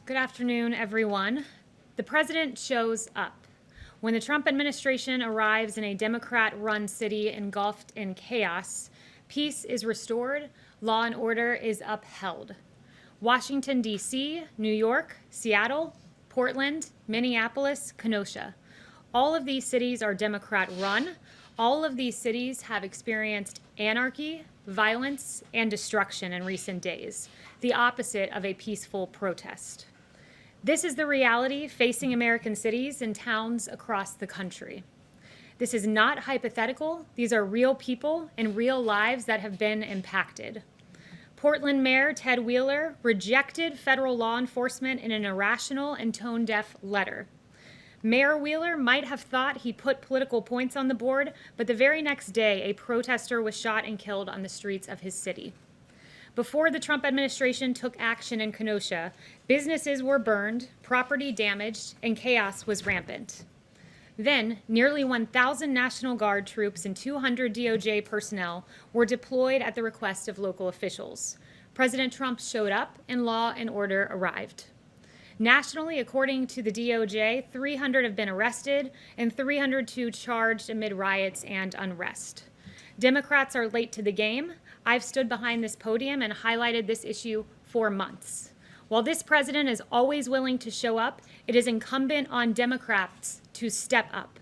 Good afternoon, everyone. The president shows up. When the Trump administration arrives in a Democrat-run city engulfed in chaos, peace is restored, law and order is upheld. Washington, D.C., New York, Seattle, Portland, Minneapolis, Kenosha. All of these cities are Democrat-run. All of these cities have experienced anarchy, violence, and destruction in recent days, the opposite of a peaceful protest. This is the reality facing American cities and towns across the country. This is not hypothetical. These are real people and real lives that have been impacted. Portland Mayor Ted Wheeler rejected federal law enforcement in an irrational and tone-deaf letter. Mayor Wheeler might have thought he put political points on the board, but the very next day, a protester was shot and killed on the streets of his city. Before the Trump administration took action in Kenosha, businesses were burned, property damaged, and chaos was rampant. Then, nearly 1,000 National Guard troops and 200 DOJ personnel were deployed at the request of local officials. President Trump showed up, and law and order arrived. Nationally, according to the DOJ, 300 have been arrested and 302 charged amid riots and unrest. Democrats are late to the game. I've stood behind this podium and highlighted this issue for months. While this president is always willing to show up, it is incumbent on Democrats to step up.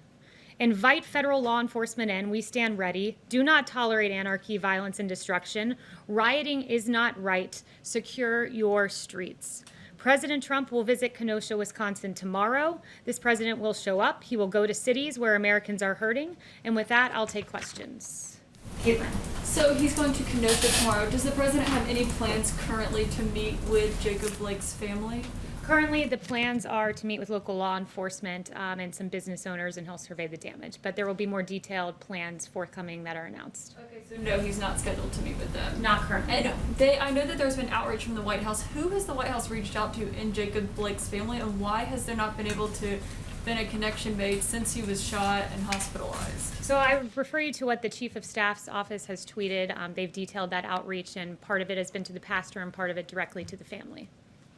Invite federal law enforcement in. We stand ready. Do not tolerate anarchy, violence, and destruction. Rioting is not right. Secure your streets. President Trump will visit Kenosha, Wisconsin tomorrow. This president will show up. He will go to cities where Americans are hurting. And with that, I'll take questions. Kayleigh. So he's going to Kenosha tomorrow. Does the president have any plans currently to meet with Jacob Blake's family? Currently, the plans are to meet with local law enforcement and some business owners, and he'll survey the damage. But there will be more detailed plans forthcoming that are announced. Okay, so no, he's not scheduled to meet with them. Not currently. And I know that there's been outreach from the White House. Who has the White House reached out to in Jacob Blake's family, and why has there not been able to been a connection made since he was shot and hospitalized? So I refer you to what the Chief of Staff's office has tweeted. They've detailed that outreach, and part of it has been to the pastor and part of it directly to the family.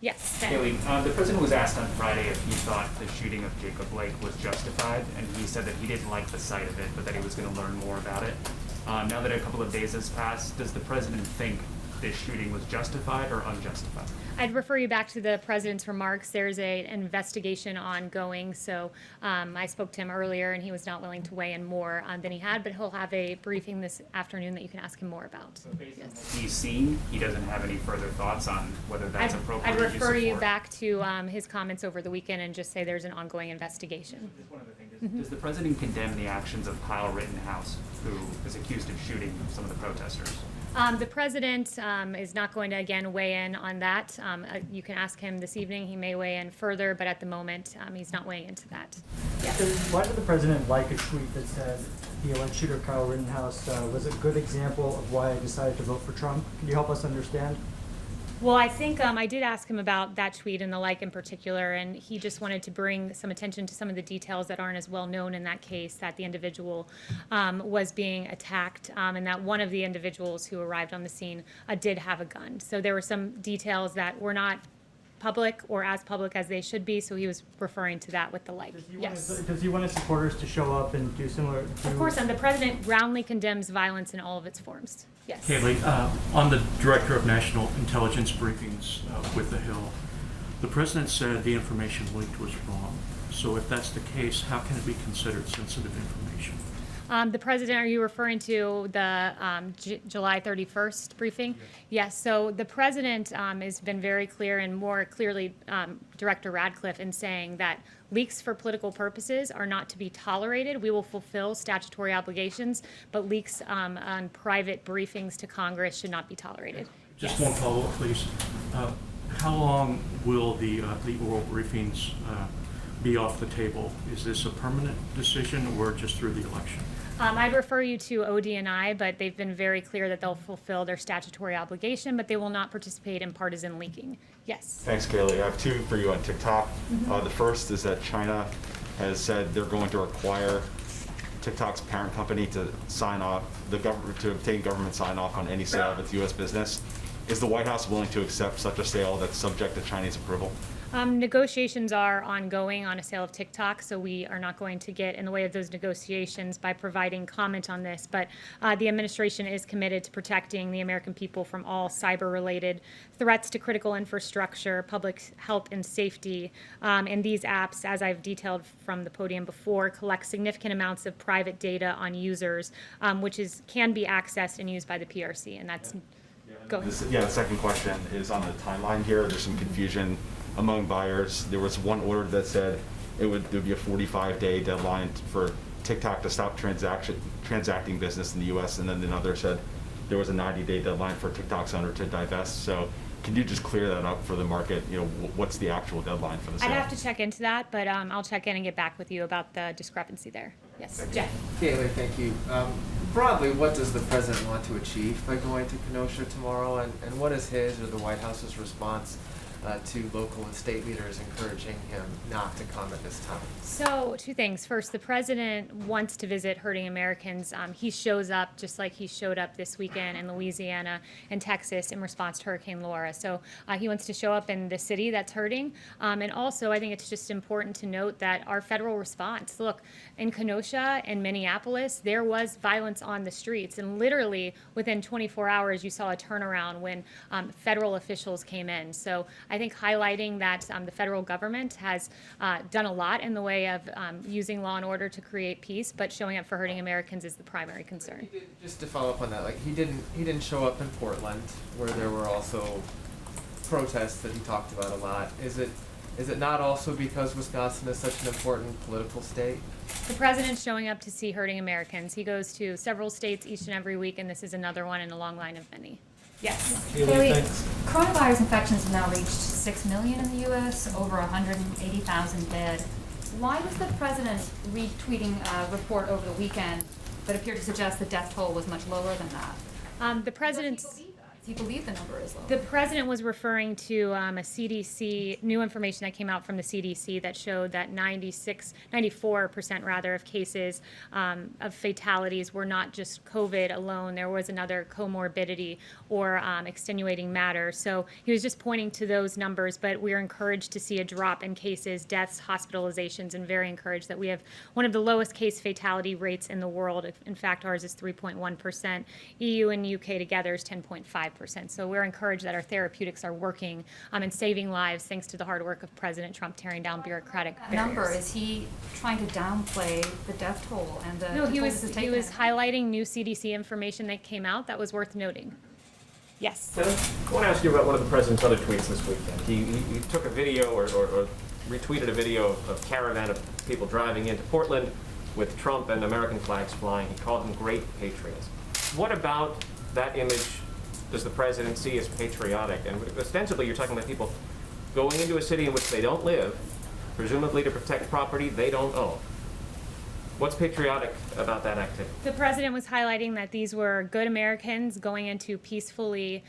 Yes, Ben. Kayleigh, the president was asked on Friday if he thought the shooting of Jacob Blake was justified, and he said that he didn't like the sight of it, but that he was going to learn more about it. Now that a couple of days has passed, does the president think this shooting was justified or unjustified? I'd refer you back to the president's remarks. There's an investigation ongoing, so I spoke to him earlier, and he was not willing to weigh in more than he had, but he'll have a briefing this afternoon that you can ask him more about. So based on what he's seen, he doesn't have any further thoughts on whether that's appropriate. I'd refer you back to his comments over the weekend and just say there's an ongoing investigation. Just one other thing. Does the president condemn the actions of Kyle Rittenhouse, who is accused of shooting some of the protesters? The president is not going to, again, weigh in on that. You can ask him this evening. He may weigh in further, but at the moment, he's not weighing into that. Yes. Why did the president like a tweet that said the alleged shooter Kyle Rittenhouse was a good example of why I decided to vote for Trump? Can you help us understand? Well, I think I did ask him about that tweet and the like in particular, and he just wanted to bring some attention to some of the details that aren't as well known in that case, that the individual was being attacked, and that one of the individuals who arrived on the scene did have a gun. So there were some details that were not public or as public as they should be, so he was referring to that with the like. Does he want his supporters to show up and do similar? Of course, and the president roundly condemns violence in all of its forms. Yes. Kayleigh, on the Director of National Intelligence briefings with the Hill, the president said the information leaked was wrong. So if that's the case, how can it be considered sensitive information? The president, are you referring to the July 31st briefing? Yes, so the president has been very clear, and more clearly Director Radcliffe, in saying that leaks for political purposes are not to be tolerated. We will fulfill statutory obligations, but leaks on private briefings to Congress should not be tolerated. Just yes. one follow-up, please. How long will the oral briefings be off the table? Is this a permanent decision or just through the election? I'd refer you to ODNI, but they've been very clear that they'll fulfill their statutory obligation, but they will not participate in partisan leaking. Yes. Thanks, Kayleigh. I have two for you on TikTok. The first is that China has said they're going to require TikTok's parent company to sign off, to obtain government sign off on any sale of its U.S. business. Is the White House willing to accept such a sale that's subject to Chinese approval? Negotiations are ongoing on a sale of TikTok, so we are not going to get in the way of those negotiations by providing comment on this. But the administration is committed to protecting the American people from all cyber-related threats to critical infrastructure, public health and safety. And these apps, as I've detailed from the podium before, collect significant amounts of private data on users, which can be accessed and used by the PRC. And that's go ahead. The second question is on the timeline here. There's some confusion among buyers. There was one order that said there would be a 45-day deadline for TikTok to stop transacting business in the U.S., and then another said there was a 90-day deadline for TikTok's owner to divest. So can you just clear that up for the market? What's the actual deadline for the sale? I'd have to check into that, but I'll check in and get back with you about the discrepancy there. Yes, Jeff. Kayleigh, thank you. Broadly, what does the president want to achieve by going to Kenosha tomorrow, and what is his or the White House's response to local and state leaders encouraging him not to come at this time? So, two things. First, the president wants to visit hurting Americans. He shows up just like he showed up this weekend in Louisiana and Texas in response to Hurricane Laura. So he wants to show up in the city that's hurting. And also, I think it's just important to note that our federal response, look, in Kenosha and Minneapolis, there was violence on the streets. And literally within 24 hours, you saw a turnaround when federal officials came in. So I think highlighting that the federal government has done a lot in the way of using law and order to create peace, but showing up for hurting Americans is the primary concern. Just to follow up on that, he didn't show up in Portland, where there were also protests that he talked about a lot. Is it not also because Wisconsin is such an important political state? The president's showing up to see hurting Americans. He goes to several states each and every week, and this is another one in a long line of many. Yes. Kayleigh, thanks. Coronavirus infections have now reached 6 million in the U.S., over 180,000 dead. Why was the president retweeting a report over the weekend that appeared to suggest the death toll was much lower than that? The president's... Does he believe the number is low? The president was referring to a CDC, new information that came out from the CDC that showed that 94% rather of cases of fatalities were not just COVID alone. There was another comorbidity or extenuating matter. So he was just pointing to those numbers, but we're encouraged to see a drop in cases, deaths, hospitalizations, and very encouraged that we have one of the lowest case fatality rates in the world. In fact, ours is 3.1%. EU and UK together is 10.5%. So we're encouraged that our therapeutics are working and saving lives thanks to the hard work of President Trump tearing down bureaucratic barriers. Number, is he trying to downplay the death toll and the No, he toll was this has taken? highlighting new CDC information that came out that was worth noting. Yes. I want to ask you about one of the president's other tweets this weekend. He took a video or retweeted a video of a caravan of people driving into Portland with Trump and American flags flying. He called them great patriots. What about that image does the president see as patriotic? And ostensibly you're talking about people going into a city in which they don't live, presumably to protect property they don't own. What's patriotic about that activity? The president was highlighting that these were good Americans going in to peacefully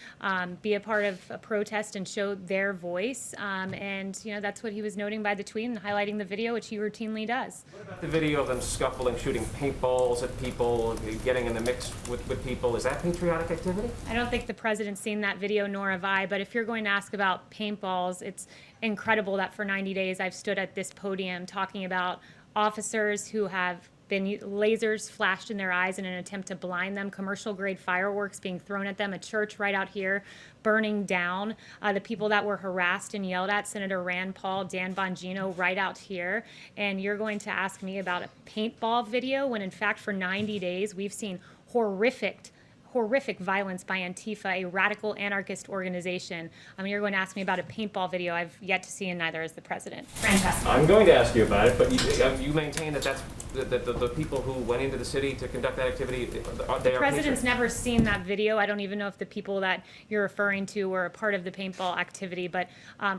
be a part of a protest and show their voice. And that's what he was noting by the tweet and highlighting the video, which he routinely does. What about the video of them scuffling, shooting paintballs at people, getting in the mix with people? Is that patriotic activity? I don't think the president's seen that video, nor have I. But if you're going to ask about paintballs, it's incredible that for 90 days I've stood at this podium talking about officers who have been lasers flashed in their eyes in an attempt to blind them, commercial grade fireworks being thrown at them, a church right out here burning down, the people that were harassed and yelled at, Senator Rand Paul, Dan Bongino, right out here. And you're going to ask me about a paintball video when in fact for 90 days we've seen horrific violence by Antifa, a radical anarchist organization. You're going to ask me about a paintball video I've yet to see, and neither is the president. Fantastic. I'm going to ask you about it, but you maintain that the people who went into the city to conduct that activity, they are The president's patriots? never seen that video. I don't even know if the people that you're referring to were a part of the paintball activity. But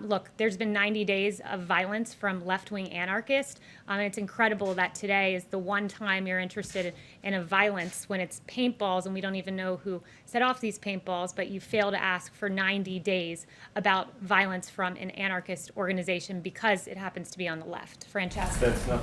look, there's been 90 days of violence from left-wing anarchists. And it's incredible that today is the one time you're interested in a violence when it's paintballs and we don't even know who set off these paintballs, but you fail to ask for 90 days about violence from an anarchist organization because it happens to be on the left. Francesca. That's not.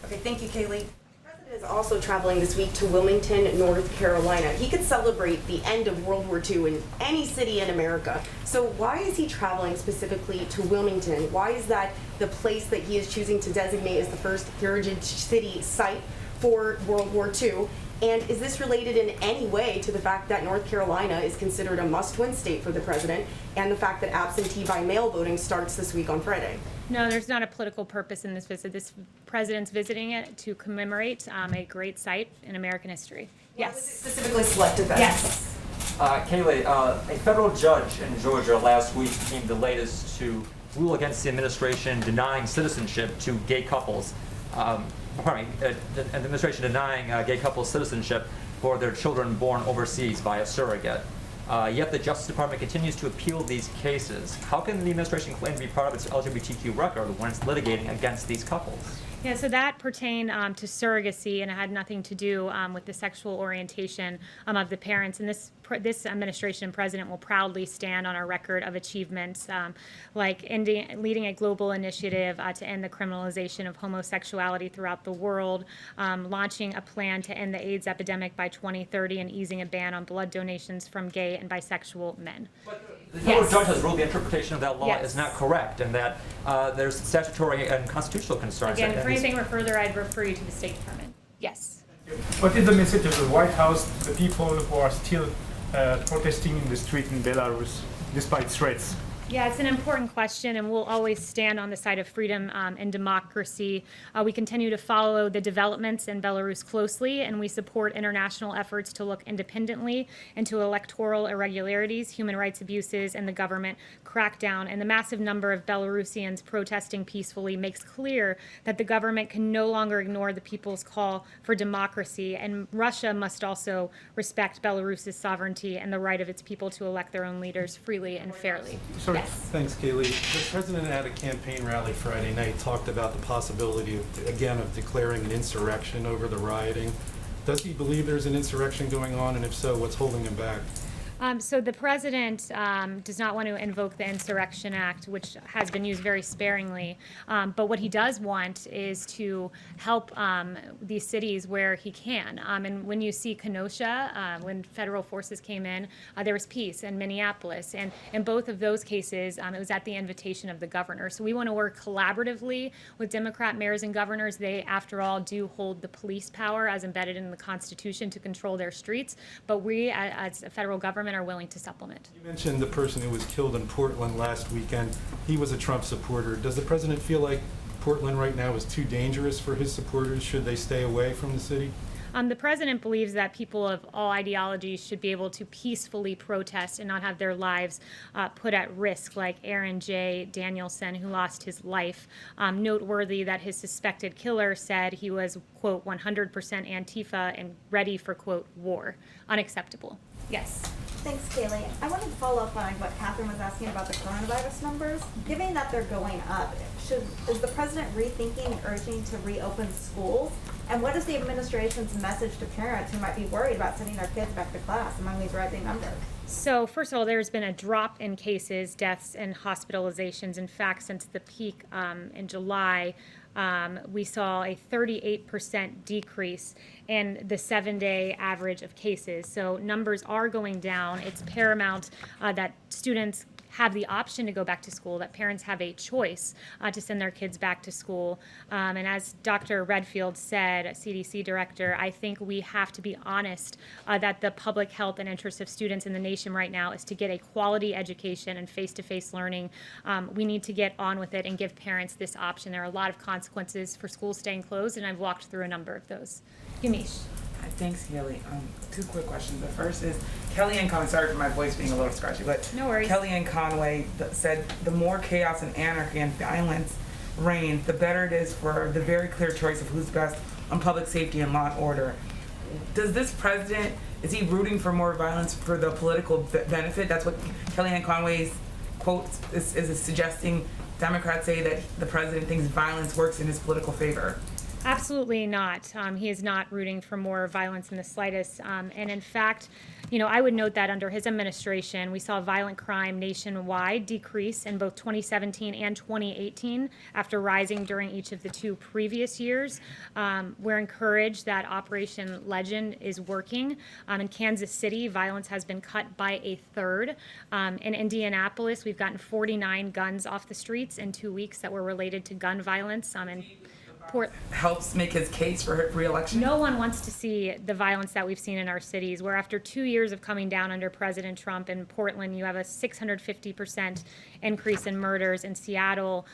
Okay, thank you, Kayleigh. The president is also traveling this week to Wilmington, North Carolina. He could celebrate the end of World War II in any city in America. So why is he traveling specifically to Wilmington? Why is that the place that he is choosing to designate as the first heritage city site for World War II? And is this related in any way to the fact that North Carolina is considered a must-win state for the president and the fact that absentee by mail voting starts this week on Friday? No, there's not a political purpose in this visit. This president's visiting it to commemorate a great site in American history. Yes. Specifically selected then? Yes. Kayleigh, a federal judge in Georgia last week became the latest to rule against the administration denying citizenship to gay couples. The administration denying gay couples citizenship for their children born overseas by a surrogate. Yet the Justice Department continues to appeal these cases. How can the administration claim to be proud of its LGBTQ record when it's litigating against these couples? Yeah, so that pertained to surrogacy, and it had nothing to do with the sexual orientation of the parents. And this administration and president will proudly stand on our record of achievements, like leading a global initiative to end the criminalization of homosexuality throughout the world, launching a plan to end the AIDS epidemic by 2030, and easing a ban on blood donations from gay and bisexual men. The federal judge has ruled the interpretation of that law Yes. is not correct, and that there's statutory and constitutional concerns. Again, and for anything further, I'd refer you to the State Department. Yes. What is the message of the White House to the people who are still protesting in the street in Belarus despite threats? Yeah, it's an important question, and we'll always stand on the side of freedom and democracy. We continue to follow the developments in Belarus closely, and we support international efforts to look independently into electoral irregularities, human rights abuses, and the government crackdown. And the massive number of Belarusians protesting peacefully makes clear that the government can no longer ignore the people's call for democracy, and Russia must also respect Belarus's sovereignty and the right of its people to elect their own leaders freely and fairly. Sorry. Yes. Thanks, Kayleigh. The president at a campaign rally Friday night talked about the possibility, of declaring an insurrection over the rioting. Does he believe there's an insurrection going on, and if so, what's holding him back? So the president does not want to invoke the Insurrection Act, which has been used very sparingly. But what he does want is to help these cities where he can. And when you see Kenosha, when federal forces came in, there was peace in Minneapolis. And in both of those cases, it was at the invitation of the governor. So we want to work collaboratively with Democrat mayors and governors. They, after all, do hold the police power as embedded in the Constitution to control their streets. But we, as a federal government, are willing to supplement. You mentioned the person who was killed in Portland last weekend. He was a Trump supporter. Does the president feel like Portland right now is too dangerous for his supporters? Should they stay away from the city? The president believes that people of all ideologies should be able to peacefully protest and not have their lives put at risk, like Aaron J. Danielson, who lost his life. Noteworthy that his suspected killer said he was, quote, 100% Antifa and ready for, quote, war. Unacceptable. Yes. Thanks, Kayleigh. I wanted to follow up on what Catherine was asking about the coronavirus numbers. Given that they're going up, is the president rethinking and urging to reopen schools? And what is the administration's message to parents who might be worried about sending their kids back to class among these rising numbers? So first of all, there's been a drop in cases, deaths, and hospitalizations. In fact, since the peak in July, we saw a 38% decrease in the 7-day average of cases. So numbers are going down. It's paramount that students have the option to go back to school, that parents have a choice to send their kids back to school. And as Dr. Redfield said, CDC director, I think we have to be honest that the public health and interest of students in the nation right now is to get a quality education and face-to-face learning. We need to get on with it and give parents this option. There are a lot of consequences for schools staying closed, and I've walked through a number of those. Yamish. Thanks, Kayleigh. Two quick questions. The first is Kellyanne Conway, sorry for my voice being a little scratchy, but no worries. Kellyanne Conway said the more chaos and anarchy and violence reign, the better it is for the very clear choice of who's best on public safety and law and order. Does this president, is he rooting for more violence for the political benefit? That's what Kellyanne Conway's quote is suggesting. Democrats say that the president thinks violence works in his political favor. Absolutely not. He is not rooting for more violence in the slightest. And in fact, I would note that under his administration, we saw violent crime nationwide decrease in both 2017 and 2018 after rising during each of the two previous years. We're encouraged that Operation Legend is working. In Kansas City, violence has been cut by a third. In Indianapolis, we've gotten 49 guns off the streets in 2 weeks that were related to gun violence. And helps make his case for re-election? no one wants to see the violence that we've seen in our cities, where after 2 years of coming down under President Trump in Portland, you have a 650% increase in murders. In Seattle,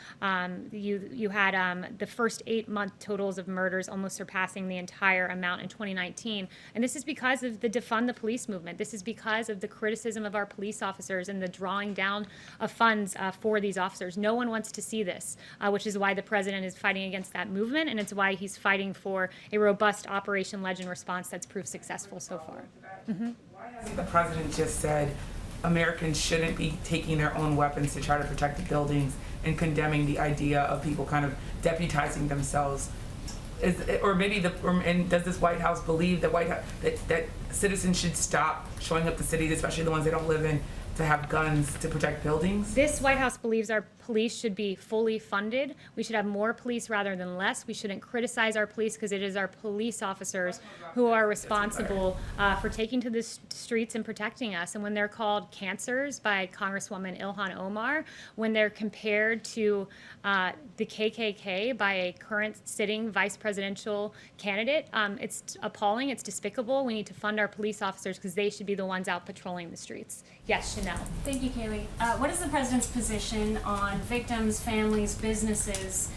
you had the first 8-month totals of murders almost surpassing the entire amount in 2019. And this is because of the defund the police movement. This is because of the criticism of our police officers and the drawing down of funds for these officers. No one wants to see this, which is why the president is fighting against that movement, and it's why he's fighting for a robust Operation Legend response that's proved successful so far. Why hasn't the president just said Americans shouldn't be taking their own weapons to try to protect the buildings and condemning the idea of people kind of deputizing themselves? And does this White House believe that citizens should stop showing up to cities, especially the ones they don't live in, to have guns to protect buildings? This White House believes our police should be fully funded. We should have more police rather than less. We shouldn't criticize our police because it is our police officers who are responsible for taking to the streets and protecting us. And when they're called cancers by Congresswoman Ilhan Omar, when they're compared to the KKK by a current sitting vice presidential candidate, it's appalling, it's despicable. We need to fund our police officers because they should be the ones out patrolling the streets. Yes, Chanel. Thank you, Kayleigh. What is the president's position on victims, families, businesses,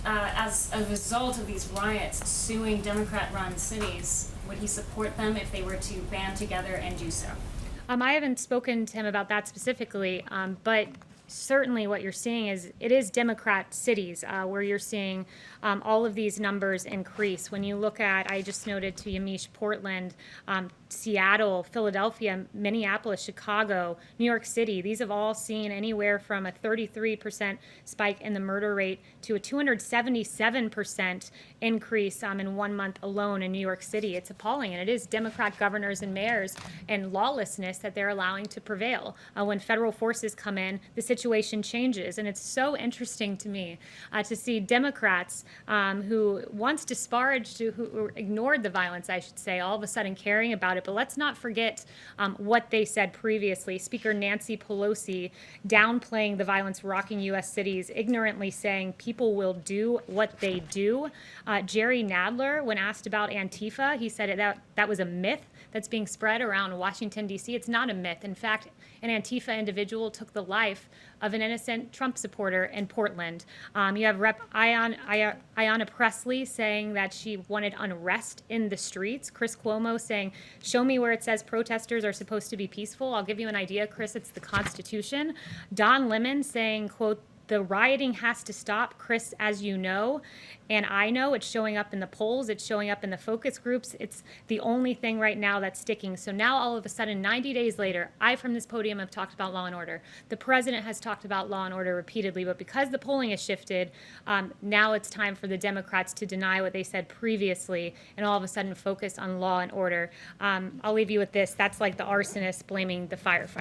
as a result of these riots, suing Democrat-run cities? Would he support them if they were to band together and do so? I haven't spoken to him about that specifically, but certainly what you're seeing is it is Democrat cities where you're seeing all of these numbers increase. When you look at, I just noted to Yamiche, Portland, Seattle, Philadelphia, Minneapolis, Chicago, New York City, these have all seen anywhere from a 33% spike in the murder rate to a 277% increase in 1 month alone in New York City. It's appalling, and it is Democrat governors and mayors and lawlessness that they're allowing to prevail. When federal forces come in, the situation changes, and it's so interesting to me to see Democrats who once disparaged, who ignored the violence, I should say, all of a sudden caring about it. But let's not forget what they said previously. Speaker Nancy Pelosi downplaying the violence rocking U.S. cities, ignorantly saying people will do what they do. Jerry Nadler, when asked about Antifa, he said that was a myth that's being spread around Washington, D.C. It's not a myth. In fact, an Antifa individual took the life of an innocent Trump supporter in Portland. You have Rep. Ayanna Pressley saying that she wanted unrest in the streets. Chris Cuomo saying, show me where it says protesters are supposed to be peaceful. I'll give you an idea, Chris, it's the Constitution. Don Lemon saying, quote, the rioting has to stop, Chris, as you know, and I know it's showing up in the polls, it's showing up in the focus groups. It's the only thing right now that's sticking. So now all of a sudden, 90 days later, I from this podium have talked about law and order. The president has talked about law and order repeatedly, but because the polling has shifted, now it's time for the Democrats to deny what they said previously and all of a sudden focus on law and order. I'll leave you with this. That's like the arsonist blaming the firefighter.